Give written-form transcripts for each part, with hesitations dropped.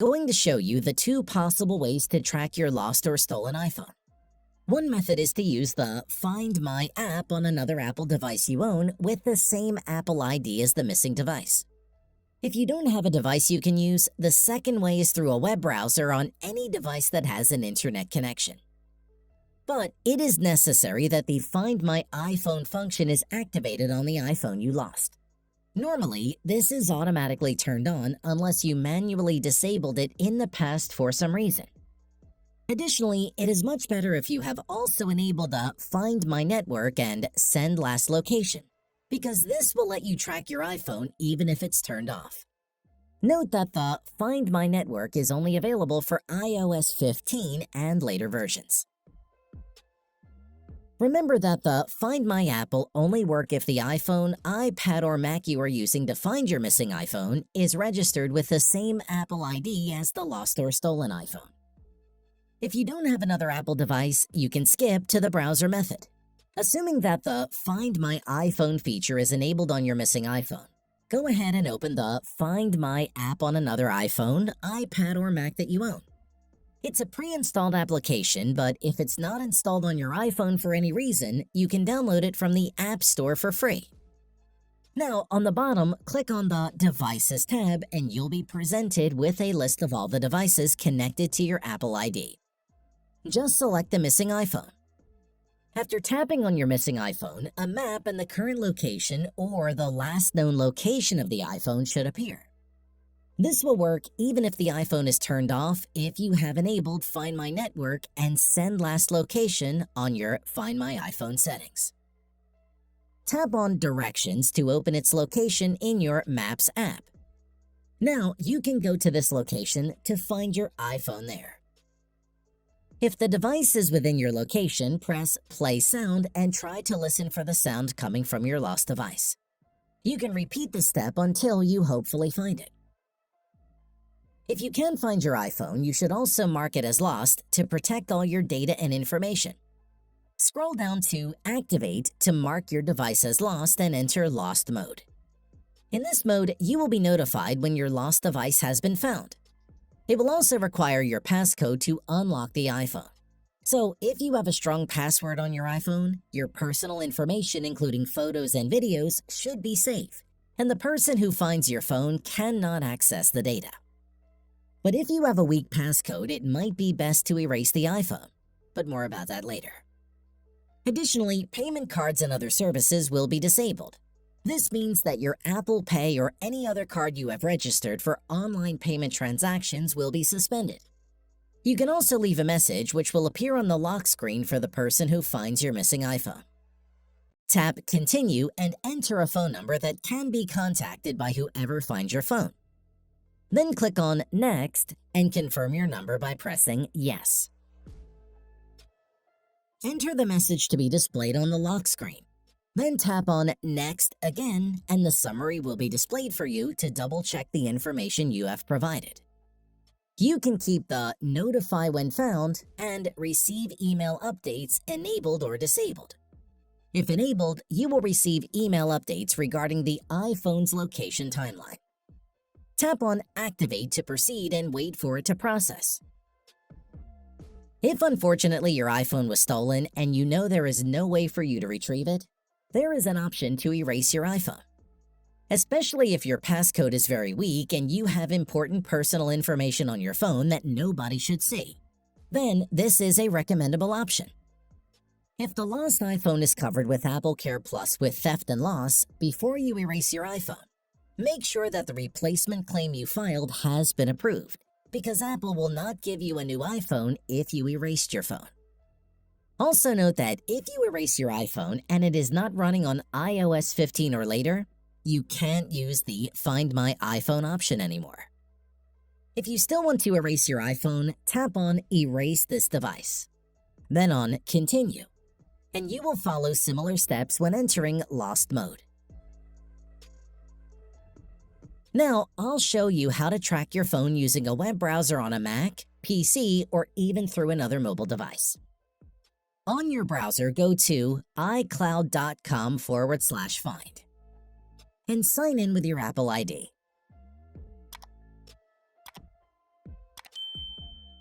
Going to show you the two possible ways to track your lost or stolen iPhone. One method is to use the Find My app on another Apple device you own with the same Apple ID as the missing device. If you don't have a device you can use, the second way is through a web browser on any device that has an internet connection. But it is necessary that the Find My iPhone function is activated on the iPhone you lost. Normally, this is automatically turned on unless you manually disabled it in the past for some reason. Additionally, it is much better if you have also enabled the Find My Network and Send Last Location, because this will let you track your iPhone even if it's turned off. Note that the Find My Network is only available for iOS 15 and later versions. Remember that the Find My app will only work if the iPhone, iPad, or Mac you are using to find your missing iPhone is registered with the same Apple ID as the lost or stolen iPhone. If you don't have another Apple device, you can skip to the browser method. Assuming that the Find My iPhone feature is enabled on your missing iPhone, go ahead and open the Find My app on another iPhone, iPad, or Mac that you own. It's a pre-installed application, but if it's not installed on your iPhone for any reason, you can download it from the App Store for free. Now, on the bottom, click on the Devices tab and you'll be presented with a list of all the devices connected to your Apple ID. Just select the missing iPhone. After tapping on your missing iPhone, a map and the current location or the last known location of the iPhone should appear. This will work even if the iPhone is turned off if you have enabled Find My Network and Send Last Location on your Find My iPhone settings. Tap on Directions to open its location in your Maps app. Now you can go to this location to find your iPhone there. If the device is within your location, press Play Sound and try to listen for the sound coming from your lost device. You can repeat the step until you hopefully find it. If you can find your iPhone, you should also mark it as lost to protect all your data and information. Scroll down to Activate to mark your device as lost and enter Lost Mode. In this mode, you will be notified when your lost device has been found. It will also require your passcode to unlock the iPhone. So if you have a strong password on your iPhone, your personal information including photos and videos should be safe, and the person who finds your phone cannot access the data. But if you have a weak passcode, it might be best to erase the iPhone, but more about that later. Additionally, payment cards and other services will be disabled. This means that your Apple Pay or any other card you have registered for online payment transactions will be suspended. You can also leave a message which will appear on the lock screen for the person who finds your missing iPhone. Tap Continue and enter a phone number that can be contacted by whoever finds your phone. Then click on Next and confirm your number by pressing Yes. Enter the message to be displayed on the lock screen. Then tap on Next again and the summary will be displayed for you to double-check the information you have provided. You can keep the Notify When Found and Receive Email Updates enabled or disabled. If enabled, you will receive email updates regarding the iPhone's location timeline. Tap on Activate to proceed and wait for it to process. If unfortunately your iPhone was stolen and you know there is no way for you to retrieve it, there is an option to erase your iPhone. Especially if your passcode is very weak and you have important personal information on your phone that nobody should see, then this is a recommendable option. If the lost iPhone is covered with Apple Care Plus with theft and loss, before you erase your iPhone, make sure that the replacement claim you filed has been approved, because Apple will not give you a new iPhone if you erased your phone. Also note that if you erase your iPhone and it is not running on iOS 15 or later, you can't use the Find My iPhone option anymore. If you still want to erase your iPhone, tap on Erase this device, then on Continue, and you will follow similar steps when entering Lost Mode. Now, I'll show you how to track your phone using a web browser on a Mac, PC, or even through another mobile device. On your browser, go to iCloud.com/find and sign in with your Apple ID.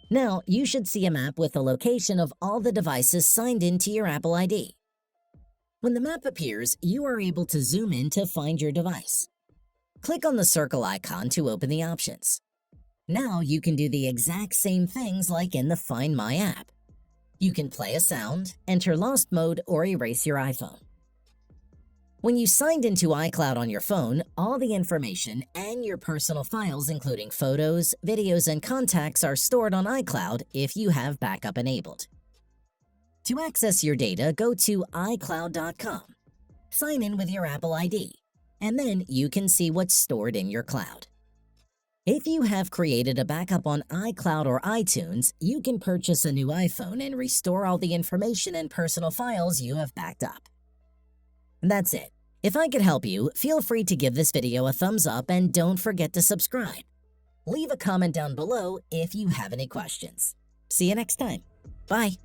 Now, you should see a map with the location of all the devices signed into your Apple ID. When the map appears, you are able to zoom in to find your device. Click on the circle icon to open the options. Now you can do the exact same things like in the Find My app. You can play a sound, enter lost mode, or erase your iPhone. When you signed into iCloud on your phone, all the information and your personal files including photos, videos, and contacts are stored on iCloud if you have backup enabled. To access your data, go to iCloud.com. Sign in with your Apple ID, and then you can see what's stored in your cloud. If you have created a backup on iCloud or iTunes, you can purchase a new iPhone and restore all the information and personal files you have backed up. That's it. If I could help you, feel free to give this video a thumbs up and don't forget to subscribe. Leave a comment down below if you have any questions. See you next time. Bye.